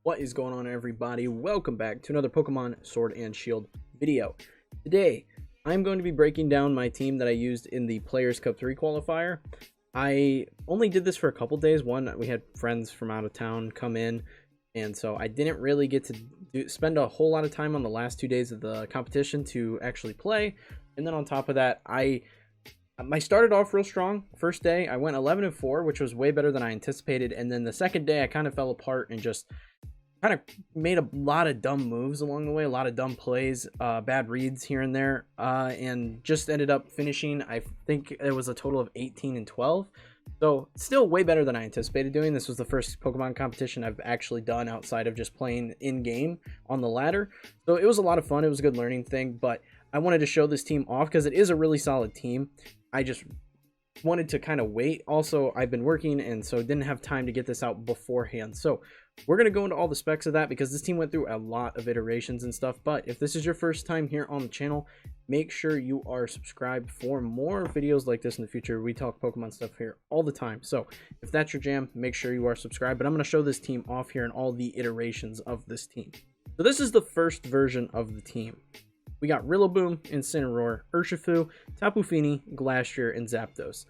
What is going on, everybody? Welcome back to another Pokemon Sword and Shield video. Today, I'm going to be breaking down my team that I used in the Players Cup 3 qualifier. I only did this for a couple days. One, we had friends from out of town come in, and so I didn't really get to spend a whole lot of time on the last 2 days of the competition to actually play. And then on top of that, I started off real strong. First day, I went 11-4, which was way better than I anticipated. And then the second day, I kind of fell apart and just kind of made a lot of dumb moves along the way, a lot of dumb plays, bad reads here and there, and just ended up finishing, I think it was a total of 18-12. So still way better than I anticipated doing. This was the first Pokemon competition I've actually done outside of just playing in-game on the ladder. So it was a lot of fun. It was a good learning thing, but I wanted to show this team off because it is a really solid team. I just wanted to kind of wait. Also, I've been working, and so didn't have time to get this out beforehand. So we're going to go into all the specs of that because this team went through a lot of iterations and stuff. But if this is your first time here on the channel, make sure you are subscribed for more videos like this in the future. We talk Pokemon stuff here all the time. So if that's your jam, make sure you are subscribed. But I'm going to show this team off here and all the iterations of this team. So this is the first version of the team. We got Rillaboom, Incineroar, Urshifu, Tapu Fini, Glastrier, and Zapdos.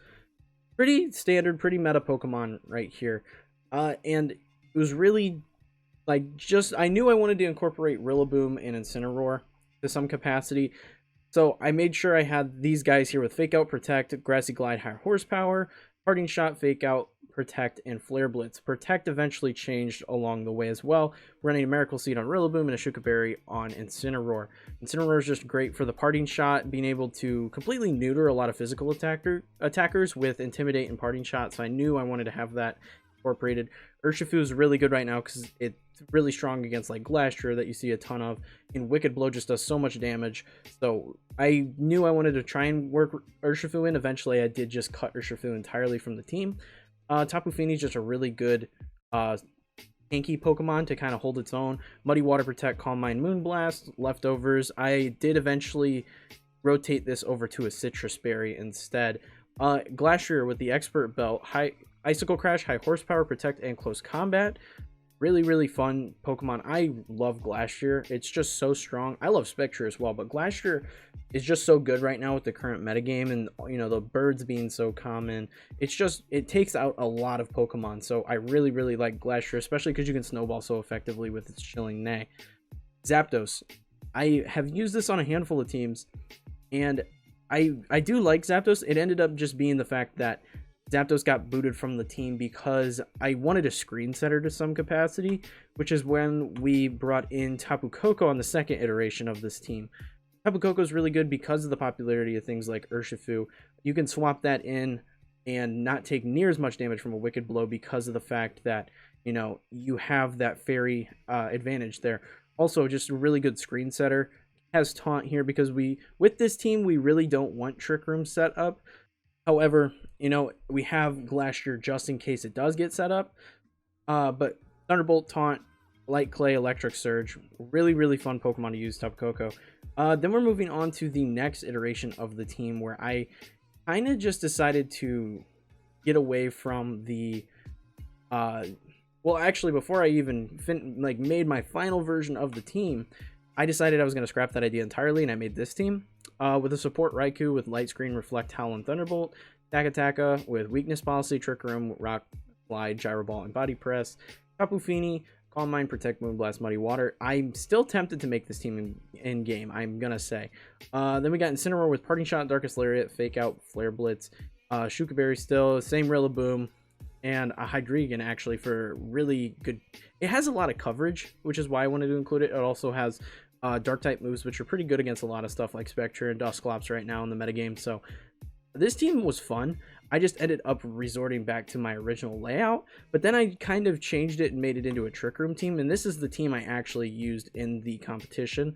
Pretty standard, pretty meta Pokemon right here. And it was really, like, I knew I wanted to incorporate Rillaboom and Incineroar to some capacity. So I made sure I had these guys here with Fake Out, Protect, Grassy Glide, High Horsepower, Parting Shot, Fake Out, Protect, and Flare Blitz. Protect eventually changed along the way as well, running a Miracle Seed on Rillaboom and a Shuka Berry on Incineroar. Incineroar is just great for the Parting Shot, being able to completely neuter a lot of physical attackers with Intimidate and Parting Shot, so I knew I wanted to have that incorporated. Urshifu is really good right now because it's really strong against like Glastrier that you see a ton of, and Wicked Blow just does so much damage. So I knew I wanted to try and work Urshifu in. Eventually I did just cut Urshifu entirely from the team. Tapu Fini is just a really good tanky Pokemon to kind of hold its own. Muddy Water, Protect, Calm Mind, Moonblast, Leftovers. I did eventually rotate this over to a Citrus Berry instead. Glastrier with the Expert Belt, Icicle Crash, High Horsepower, Protect, and Close Combat. Really, really fun Pokemon. I love Glastrier. It's just so strong. I love Spectre as well, but Glastrier is just so good right now with the current metagame and, you know, the birds being so common. It's just, it takes out a lot of Pokemon. So I really, really like Glastrier, especially because you can snowball so effectively with its Chilling Neigh. Zapdos. I have used this on a handful of teams, and I do like Zapdos. It ended up just being the fact that Zapdos got booted from the team because I wanted a screen setter to some capacity, which is when we brought in Tapu Koko on the second iteration of this team. Tapu Koko is really good because of the popularity of things like Urshifu. You can swap that in and not take near as much damage from a Wicked Blow because of the fact that, you know, you have that fairy advantage there. Also, just a really good screen setter. Has Taunt here because with this team, we really don't want Trick Room set up. However, you know, we have Glastrier just in case it does get set up. But Thunderbolt, Taunt, Light Clay, Electric Surge, really, really fun Pokemon to use, Tapu Koko. Then we're moving on to the next iteration of the team where I kind of just decided to get away from the... well, actually, before I even made my final version of the team, I decided I was going to scrap that idea entirely, and I made this team. With a support Raikou with Light Screen, Reflect, Howl, and Thunderbolt. Taka with Weakness Policy, Trick Room, Rock Slide, Gyro Ball, and Body Press. Tapu Fini, Calm Mind, Protect, Moonblast, Muddy Water. I'm still tempted to make this team in game, I'm gonna say. Then we got Incineroar with Parting Shot, Darkest Lariat, Fake Out, Flare Blitz, Shuka Berry still, same Rillaboom, and a Hydreigon actually for really good. It has a lot of coverage, which is why I wanted to include it. It also has dark type moves, which are pretty good against a lot of stuff like Spectre and Dusclops right now in the metagame. So this team was fun. I just ended up resorting back to my original layout, but then I kind of changed it and made it into a Trick Room team, and this is the team I actually used in the competition.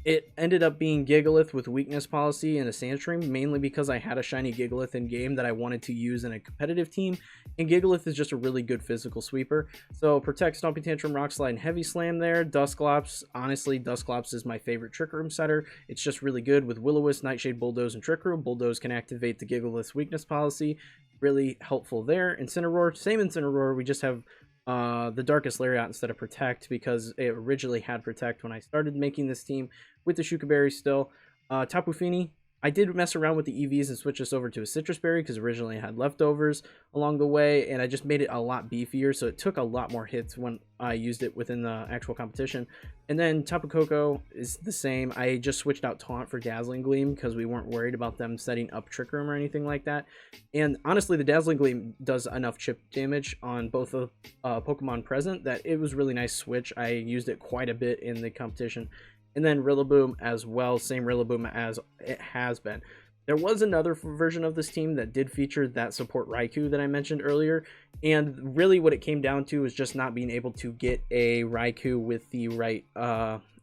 It ended up being Gigalith with Weakness Policy and a Sandstream, mainly because I had a shiny Gigalith in game that I wanted to use in a competitive team, and Gigalith is just a really good physical sweeper. So Protect, Stomping Tantrum, Rock Slide, and Heavy Slam there. Dusclops, honestly, Dusclops is my favorite Trick Room setter. It's just really good with Will-O-Wisp, Nightshade, Bulldoze, and Trick Room. Bulldoze can activate the Gigalith's Weakness Policy. Really helpful there. Incineroar, same Incineroar, we just have the Darkest Lariat instead of Protect, because it originally had Protect when I started making this team with the Shuka Berry still. Tapu Fini, I did mess around with the EVs and switch this over to a Citrus Berry because originally I had leftovers along the way, and I just made it a lot beefier, so it took a lot more hits when I used it within the actual competition. And then Tapu Koko is the same. I just switched out Taunt for Dazzling Gleam because we weren't worried about them setting up Trick Room or anything like that. And honestly, the Dazzling Gleam does enough chip damage on both the Pokemon present that it was really nice switch. I used it quite a bit in the competition. And then Rillaboom as well, same Rillaboom as it has been. There was another version of this team that did feature that support Raikou that I mentioned earlier, and really what it came down to is just not being able to get a Raikou with the right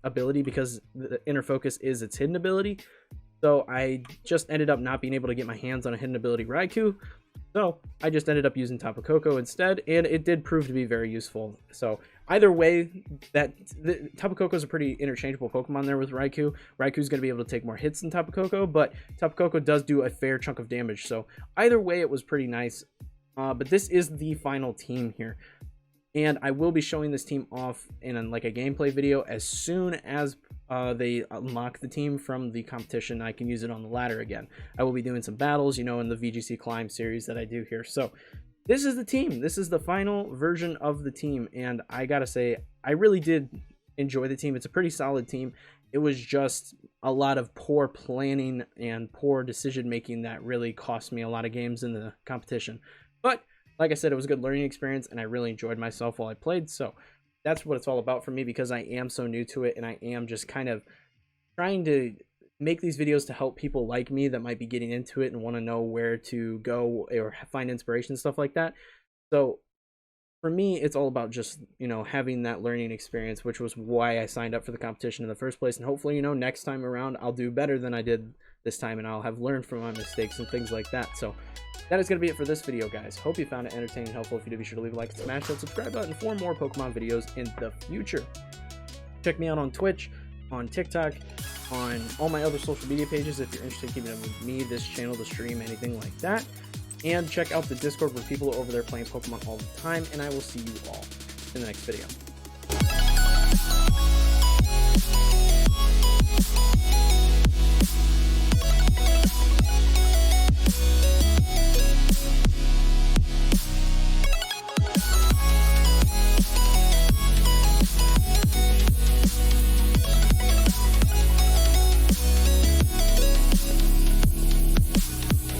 ability, because the Inner Focus is its hidden ability. So I just ended up not being able to get my hands on a hidden ability Raikou. So I just ended up using Tapu Koko instead, and it did prove to be very useful. So either way, Tapu Koko is a pretty interchangeable Pokemon there with Raikou. Raikou's going to be able to take more hits than Tapu Koko, but Tapu Koko does do a fair chunk of damage. So either way, it was pretty nice. But this is the final team here. And I will be showing this team off in like a gameplay video as soon as they unlock the team from the competition. I can use it on the ladder again. I will be doing some battles, you know, in the VGC Climb series that I do here. So this is the team. This is the final version of the team. And I gotta say, I really did enjoy the team. It's a pretty solid team. It was just a lot of poor planning and poor decision making that really cost me a lot of games in the competition. But like I said, it was a good learning experience, and I really enjoyed myself while I played. So that's what it's all about for me, because I am so new to it, and I am just kind of trying to make these videos to help people like me that might be getting into it and want to know where to go or find inspiration and stuff like that. So for me, it's all about just, you know, having that learning experience, which was why I signed up for the competition in the first place. And hopefully, you know, next time around, I'll do better than I did this time, and I'll have learned from my mistakes and things like that. So that is going to be it for this video, guys. Hope you found it entertaining and helpful. If you did, be sure to leave a like and smash that subscribe button for more Pokemon videos in the future. Check me out on Twitch, on TikTok, on all my other social media pages if you're interested in keeping up with me, this channel, the stream, anything like that. And check out the Discord where people are over there playing Pokemon all the time. And I will see you all in the next video.